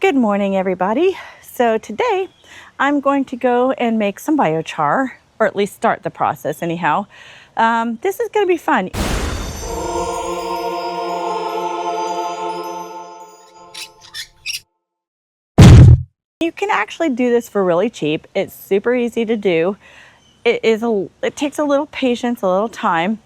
Good morning, everybody. So today I'm going to go and make some biochar, or at least start the process anyhow. This is going to be fun. You can actually do this for really cheap. It's super easy to do. It takes a little patience, a little time.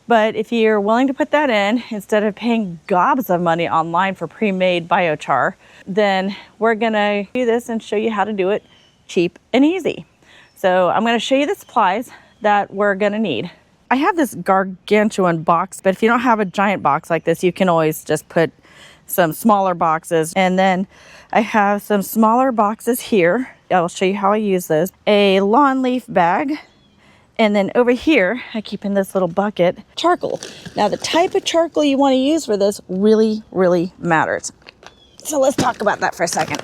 But if you're willing to put that in, instead of paying gobs of money online for pre-made biochar, then we're gonna do this and show you how to do it cheap and easy. So I'm gonna show you the supplies that we're gonna need. I have this gargantuan box, but if you don't have a giant box like this, you can always just put some smaller boxes. And then I have some smaller boxes here. I'll show you how I use those. A lawn leaf bag. And then over here, I keep in this little bucket, charcoal. Now the type of charcoal you want to use for this really, really matters. So let's talk about that for a second.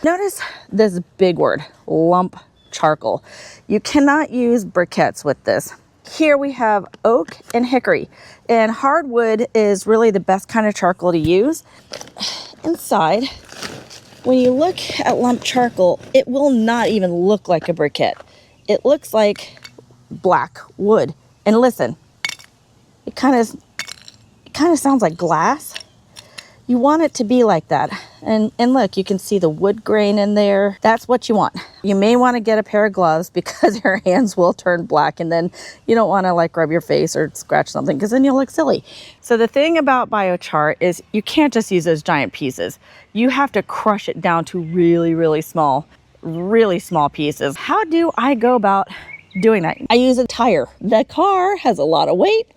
Notice this big word, lump charcoal. You cannot use briquettes with this. Here we have oak and hickory, and hardwood is really the best kind of charcoal to use. Inside, when you look at lump charcoal, it will not even look like a briquette. It looks like black wood. And listen, it kind of sounds like glass. You want it to be like that. And look, you can see the wood grain in there. That's what you want. You may want to get a pair of gloves because your hands will turn black, and then you don't want to like rub your face or scratch something because then you'll look silly. So the thing about biochar is you can't just use those giant pieces. You have to crush it down to really, really small pieces. How do I go about doing that? I use a tire. The car has a lot of weight.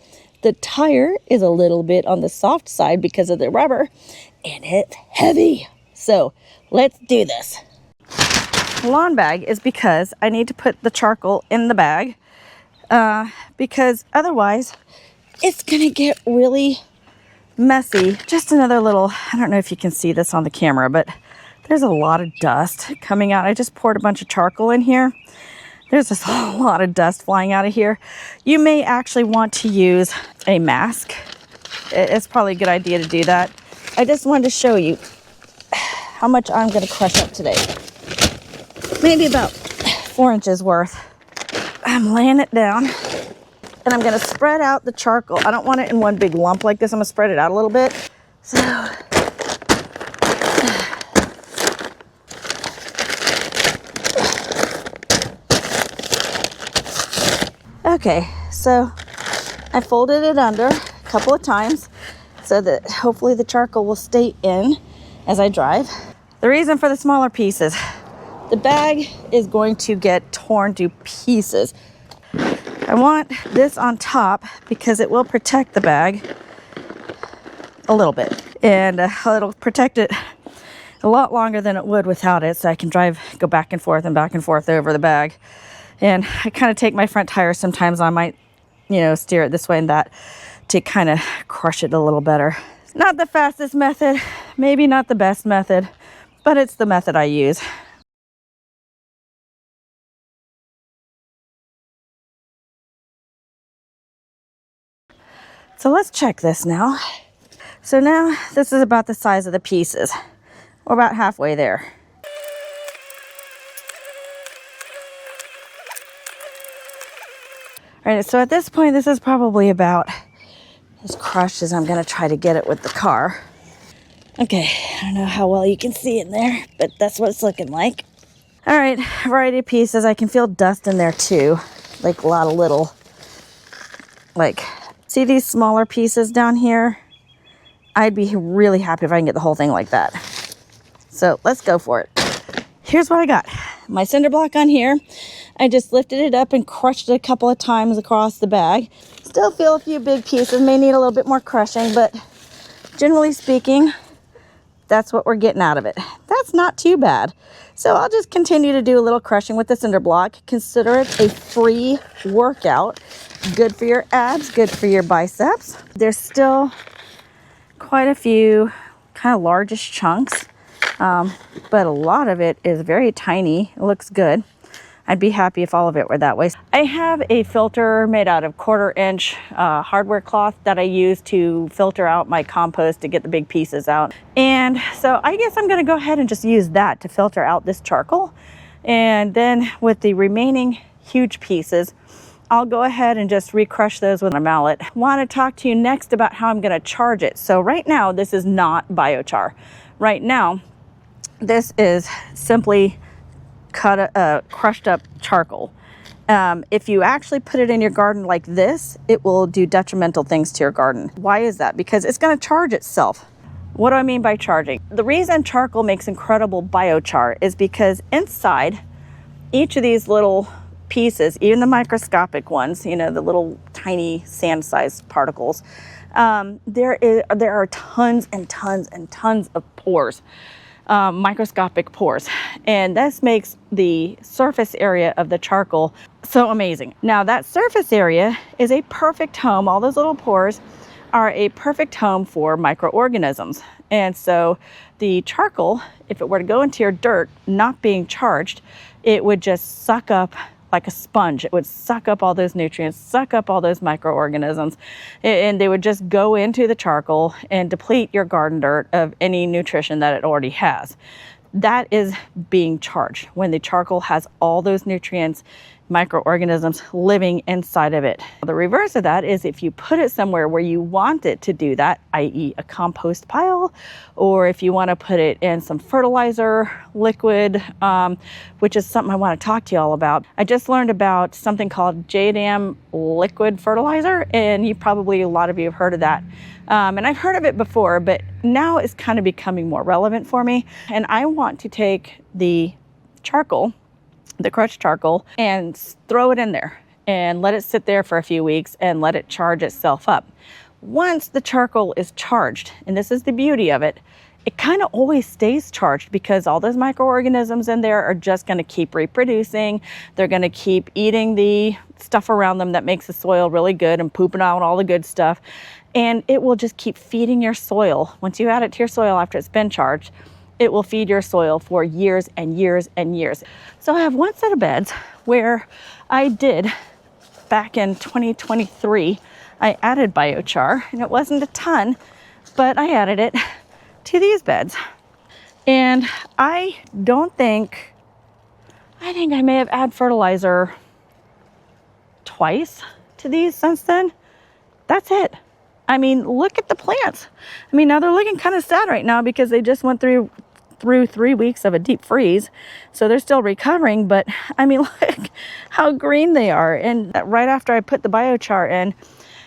The tire is a little bit on the soft side because of the rubber, and it's heavy. So let's do this. Lawn bag is because I need to put the charcoal in the bag because otherwise it's gonna get really messy. Just another little, I don't know if you can see this on the camera, but there's a lot of dust coming out. I just poured a bunch of charcoal in here. There's just a lot of dust flying out of here. You may actually want to use a mask. It's probably a good idea to do that. I just wanted to show you how much I'm gonna crush up today. Maybe about 4 inches worth. I'm laying it down and I'm gonna spread out the charcoal. I don't want it in one big lump like this. I'm gonna spread it out a little bit. So, okay, so I folded it under a couple of times so that hopefully the charcoal will stay in as I drive. The reason for the smaller pieces, the bag is going to get torn to pieces. I want this on top because it will protect the bag a little bit, and it'll protect it a lot longer than it would without it, so I can go back and forth over the bag. And I kind of take my front tires. Sometimes I might, steer it this way and that to kind of crush it a little better. Not the fastest method, maybe not the best method, but it's the method I use. So let's check this now. So now this is about the size of the pieces. We're about halfway there. All right, so at this point, this is probably about as crushed as I'm gonna try to get it with the car. Okay, I don't know how well you can see in there, but that's what it's looking like. All right, variety of pieces. I can feel dust in there too, like a lot of little, see these smaller pieces down here? I'd be really happy if I can get the whole thing like that. So let's go for it. Here's what I got. My cinder block on here. I just lifted it up and crushed it a couple of times across the bag. Still feel a few big pieces, may need a little bit more crushing, but generally speaking, that's what we're getting out of it. That's not too bad. So I'll just continue to do a little crushing with the cinder block. Consider it a free workout. Good for your abs, good for your biceps. There's still quite a few kind of largish chunks, but a lot of it is very tiny. It looks good. I'd be happy if all of it were that way. I have a filter made out of 1/4-inch hardware cloth that I use to filter out my compost to get the big pieces out. And so I guess I'm going to go ahead and just use that to filter out this charcoal. And then with the remaining huge pieces, I'll go ahead and just recrush those with a mallet. I want to talk to you next about how I'm going to charge it. So right now, this is not biochar. Right now, this is simply crushed up charcoal. If you actually put it in your garden like this, it will do detrimental things to your garden. Why is that? Because it's going to charge itself. What do I mean by charging? The reason charcoal makes incredible biochar is because inside each of these little pieces, even the microscopic ones, you know, the little tiny sand-sized particles, there are tons and tons and tons of pores, microscopic pores, and this makes the surface area of the charcoal so amazing. Now that surface area is a perfect home. All those little pores are a perfect home for microorganisms, and so the charcoal, if it were to go into your dirt not being charged, it would just suck up like a sponge. It would suck up all those nutrients, suck up all those microorganisms, and they would just go into the charcoal and deplete your garden dirt of any nutrition that it already has. That is being charged when the charcoal has all those nutrients, microorganisms living inside of it. The reverse of that is if you put it somewhere where you want it to do that, i.e. a compost pile, or if you want to put it in some fertilizer liquid, which is something I want to talk to you all about. I just learned about something called JDAM liquid fertilizer, and a lot of you have heard of that. And I've heard of it before, but now it's kind of becoming more relevant for me. And I want to take the charcoal, the crushed charcoal, and throw it in there and let it sit there for a few weeks and let it charge itself up. Once the charcoal is charged, and this is the beauty of it, it kind of always stays charged because all those microorganisms in there are just going to keep reproducing. They're going to keep eating the stuff around them that makes the soil really good and pooping out all the good stuff. And it will just keep feeding your soil. Once you add it to your soil after it's been charged, it will feed your soil for years and years and years. So I have one set of beds where I did, back in 2023, I added biochar, and it wasn't a ton, but I added it to these beds. And I think I may have added fertilizer twice to these since then. That's it. I mean, look at the plants. I mean, now they're looking kind of sad right now because they just went through 3 weeks of a deep freeze. So they're still recovering, but I mean, look how green they are. And right after I put the biochar in,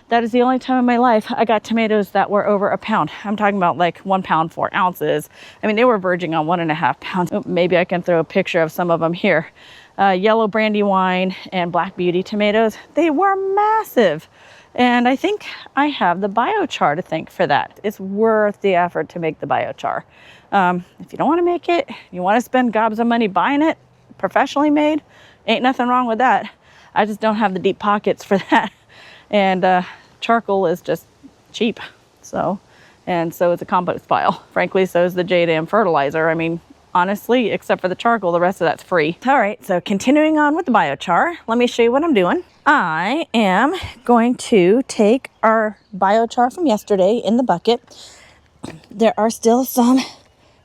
that is the only time in my life I got tomatoes that were over a pound. I'm talking about like 1 pound, 4 ounces. I mean, they were verging on 1.5 pounds. Maybe I can throw a picture of some of them here. Yellow Brandywine and Black Beauty tomatoes, they were massive. And I think I have the biochar to thank for that. It's worth the effort to make the biochar. If you don't want to make it, you want to spend gobs of money buying it, professionally made, ain't nothing wrong with that. I just don't have the deep pockets for that. And charcoal is just cheap. So is a compost pile. Frankly, so is the JDAM fertilizer. I mean, honestly, except for the charcoal, the rest of that's free. All right, so continuing on with the biochar, let me show you what I'm doing. I am going to take our biochar from yesterday in the bucket. There are still some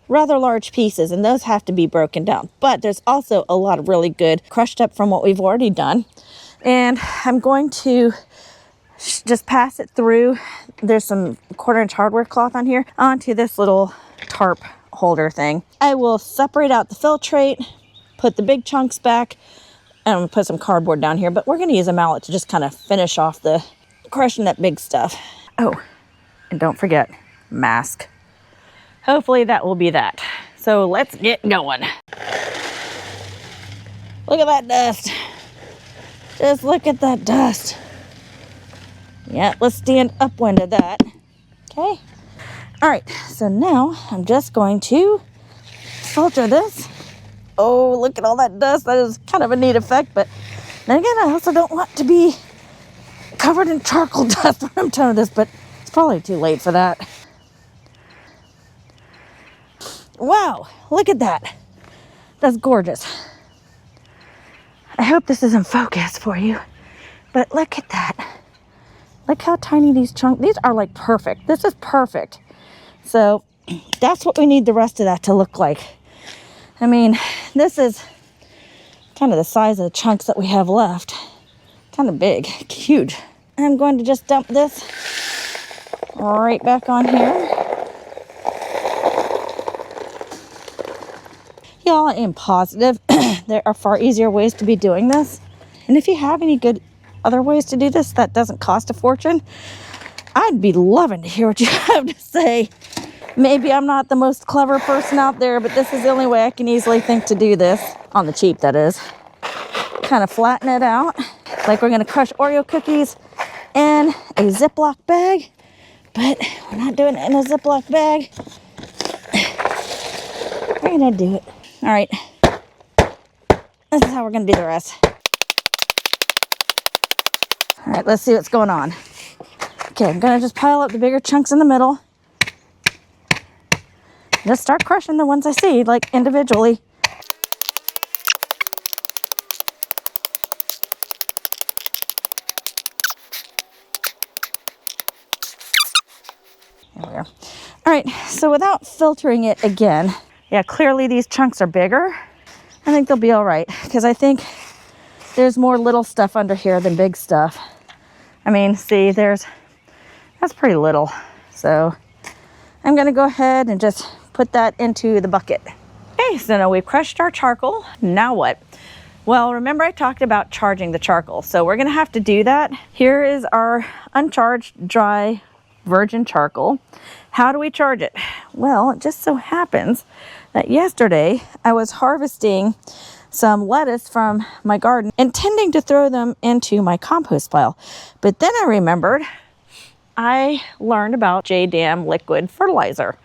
rather large pieces, and those have to be broken down. But there's also a lot of really good crushed up from what we've already done. And I'm going to just pass it through. There's some 1/4-inch hardware cloth on here onto this little tarp holder thing. I will separate out the filtrate, put the big chunks back, and I'm gonna put some cardboard down here, but we're gonna use a mallet to just kind of finish off the crushing that big stuff. Oh, and don't forget, mask. Hopefully that will be that. So let's get going. Look at that dust. Just look at that dust. Yeah, let's stand upwind of that. Okay. All right, so now I'm just going to filter this. Oh, look at all that dust. That is kind of a neat effect, but then again, I also don't want to be covered in charcoal dust when I'm done with this, but it's probably too late for that. Wow, look at that. That's gorgeous. hope this is in focus for you, but look at that. Look how tiny these chunks, these are like perfect. This is perfect. So that's what we need the rest of that to look like. I mean, this is kind of the size of the chunks that we have left. Kind of big, huge. I'm going to just dump this right back on here. Y'all, I am positive there are far easier ways to be doing this. And if you have any good other ways to do this that doesn't cost a fortune, I'd be loving to hear what you have to say. Maybe I'm not the most clever person out there, but this is the only way I can easily think to do this. On the cheap, that is. Kind of flatten it out. Like we're going to crush Oreo cookies in a Ziploc bag. But we're not doing it in a Ziploc bag. We're going to do it. All right. This is how we're going to do the rest. All right, let's see what's going on. Okay, I'm going to just pile up the bigger chunks in the middle. Just start crushing the ones I see, like individually. There we are. All right, so without filtering it again, yeah, clearly these chunks are bigger. I think they'll be all right, because I think there's more little stuff under here than big stuff. I mean, see, that's pretty little. So I'm gonna go ahead and just put that into the bucket. Okay, so now we've crushed our charcoal. Now what? Well, remember I talked about charging the charcoal. So we're gonna have to do that. Here is our uncharged, dry, virgin charcoal. How do we charge it? Well, it just so happens that yesterday I was harvesting some lettuce from my garden, intending to throw them into my compost pile. But then I remembered I learned about JDAM liquid fertilizer.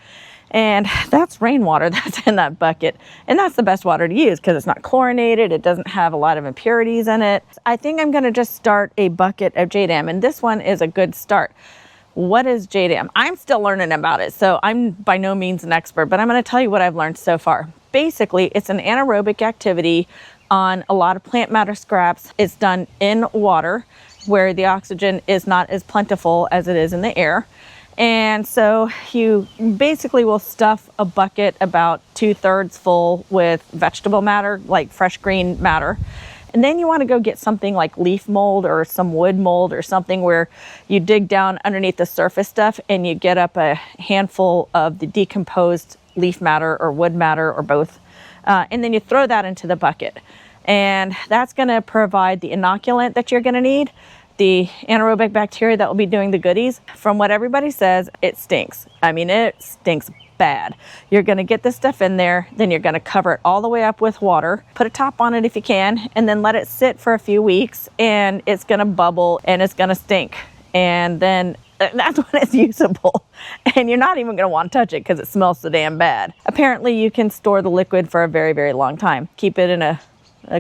And that's rainwater that's in that bucket. And that's the best water to use because it's not chlorinated. It doesn't have a lot of impurities in it. I think I'm going to just start a bucket of JDAM. And this one is a good start. What is JDAM? I'm still learning about it, so I'm by no means an expert, but I'm going to tell you what I've learned so far. Basically, it's an anaerobic activity on a lot of plant matter scraps. It's done in water where the oxygen is not as plentiful as it is in the air. And so you basically will stuff a bucket about 2/3 full with vegetable matter, like fresh green matter. And then you want to go get something like leaf mold or some wood mold or something where you dig down underneath the surface stuff and you get up a handful of the decomposed leaf matter or wood matter or both. And then you throw that into the bucket. And that's going to provide the inoculant that you're going to need, the anaerobic bacteria that will be doing the goodies. From what everybody says, it stinks. I mean, it stinks bad. You're going to get this stuff in there, then you're going to cover it all the way up with water, put a top on it if you can, and then let it sit for a few weeks, and it's going to bubble and it's going to stink. And then that's when it's usable. And you're not even going to want to touch it because it smells so damn bad. Apparently, you can store the liquid for a very, very long time. Keep it in a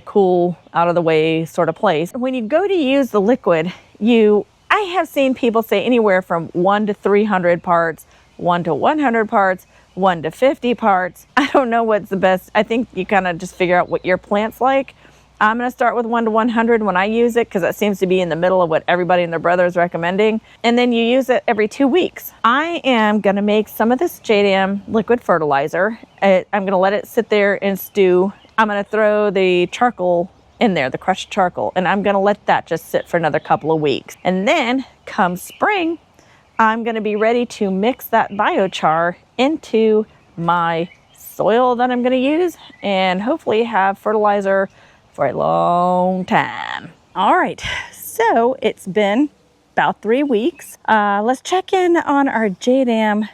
cool, out of the way sort of place. When you go to use the liquid, I have seen people say anywhere from 1 to 300 parts, 1 to 100 parts, 1 to 50 parts. I don't know what's the best. I think you kind of just figure out what your plant's like. I'm going to start with 1 to 100 when I use it because that seems to be in the middle of what everybody and their brother is recommending. And then you use it every 2 weeks. I am going to make some of this JDAM liquid fertilizer. I'm going to let it sit there and stew. I'm going to throw the charcoal in there, the crushed charcoal, and I'm going to let that just sit for another couple of weeks. And then come spring, I'm going to be ready to mix that biochar into my soil that I'm going to use and hopefully have fertilizer for a long time. All right, so it's been about 3 weeks. Let's check in on our JDAM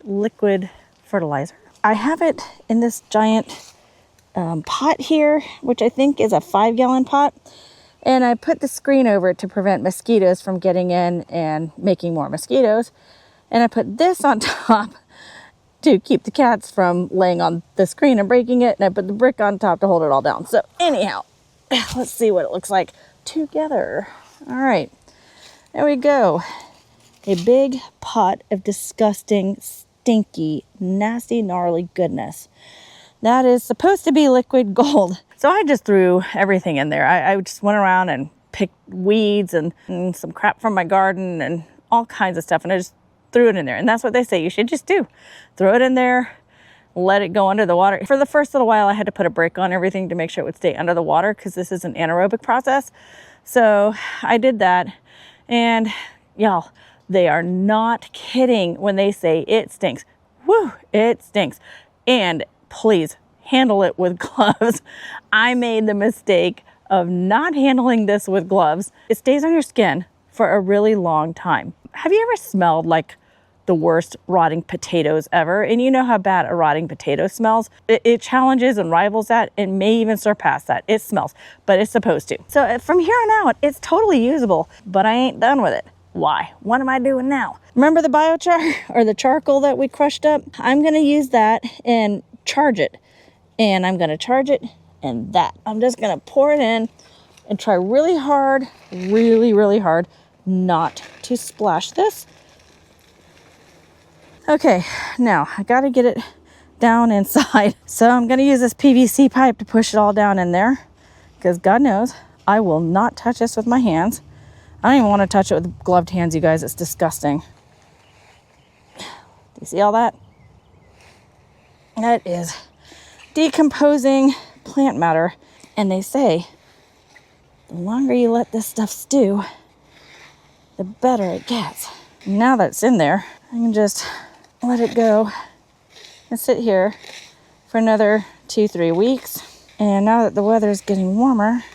liquid fertilizer. I have it in this giant pot here, which I think is a 5-gallon pot. And I put the screen over it to prevent mosquitoes from getting in and making more mosquitoes. And I put this on top to keep the cats from laying on the screen and breaking it. And I put the brick on top to hold it all down. So anyhow, let's see what it looks like together. All right, there we go. A big pot of disgusting, stinky, nasty, gnarly goodness. That is supposed to be liquid gold. So I just threw everything in there. I just went around and picked weeds and some crap from my garden and all kinds of stuff. And I just threw it in there. And that's what they say you should just do. Throw it in there, let it go under the water. For the first little while, I had to put a brake on everything to make sure it would stay under the water because this is an anaerobic process. So I did that. And y'all, they are not kidding when they say it stinks. Woo, it stinks. And please handle it with gloves. I made the mistake of not handling this with gloves. It stays on your skin for a really long time. Have you ever smelled like the worst rotting potatoes ever? And you know how bad a rotting potato smells. It challenges and rivals that and may even surpass that. It smells, but it's supposed to. So from here on out, it's totally usable, but I ain't done with it. Why? What am I doing now? Remember the biochar or the charcoal that we crushed up? I'm gonna use that and charge it. And I'm gonna charge it and that. I'm just gonna pour it in and try really hard, really hard not to splash this. Okay, now I gotta get it down inside. So I'm gonna use this PVC pipe to push it all down in there because God knows I will not touch this with my hands. I don't even want to touch it with gloved hands, you guys. It's disgusting. Do you see all that? That is decomposing plant matter. And they say the longer you let this stuff stew, the better it gets. Now that it's in there, I can just let it go and sit here for another 2-3 weeks. And now that the weather is getting warmer,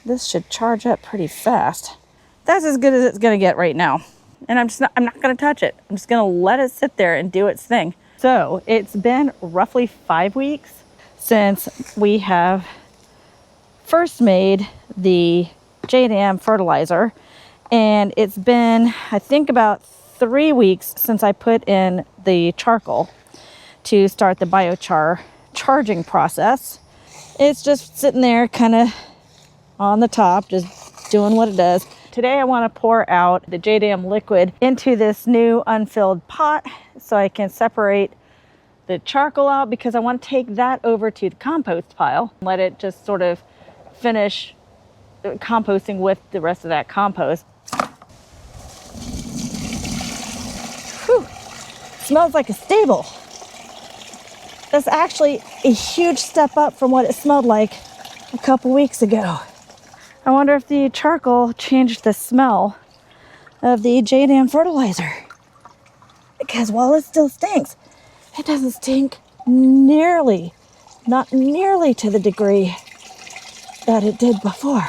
this should charge up pretty fast. That's as good as it's gonna get right now. And I'm not gonna touch it. I'm just gonna let it sit there and do its thing. So it's been roughly 5 weeks since we have first made the JDAM fertilizer. And it's been, I think, about 3 weeks since I put in the charcoal to start the biochar charging process. It's just sitting there kind of on the top, just doing what it does. Today I want to pour out the JDAM liquid into this new unfilled pot so I can separate the charcoal out because I want to take that over to the compost pile. Let it just sort of finish composting with the rest of that compost. Whew. Smells like a stable. That's actually a huge step up from what it smelled like a couple weeks ago. I wonder if the charcoal changed the smell of the JDAM fertilizer. Because while it still stinks, it doesn't stink nearly, not nearly to the degree that it did before.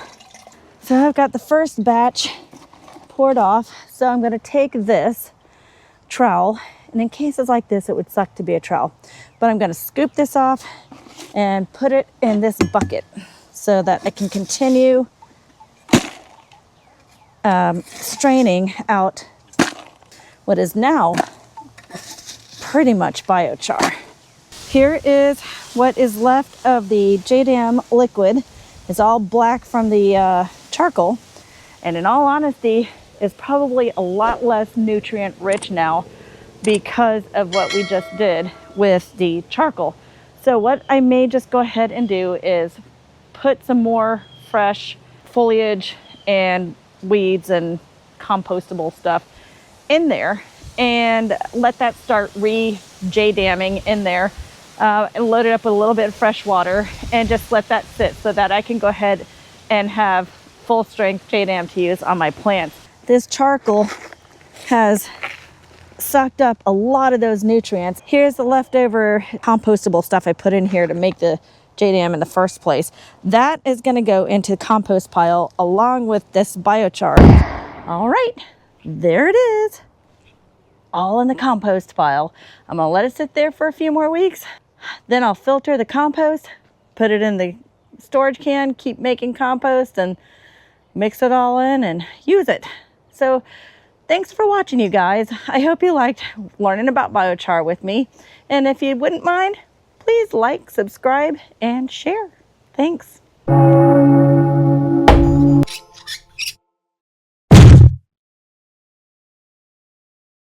So I've got the first batch poured off. So I'm gonna take this trowel, and in cases like this, it would suck to be a trowel, but I'm gonna scoop this off and put it in this bucket so that I can continue straining out what is now pretty much biochar. Here is what is left of the JDAM liquid. It's all black from the charcoal, and in all honesty, it's probably a lot less nutrient rich now because of what we just did with the charcoal. So what I may just go ahead and do is put some more fresh foliage and weeds and compostable stuff in there and let that start JDAMing in there, and load it up with a little bit of fresh water and just let that sit so that I can go ahead and have full strength JDAM to use on my plants. This charcoal has sucked up a lot of those nutrients. Here's the leftover compostable stuff I put in here to make the JDAM in the first place. That is going to go into the compost pile along with this biochar. All right, there it is, all in the compost pile. I'm going to let it sit there for a few more weeks. Then I'll filter the compost, put it in the storage can, keep making compost, and mix it all in and use it. So thanks for watching, you guys. I hope you liked learning about biochar with me. And if you wouldn't mind, please like, subscribe, and share. Thanks.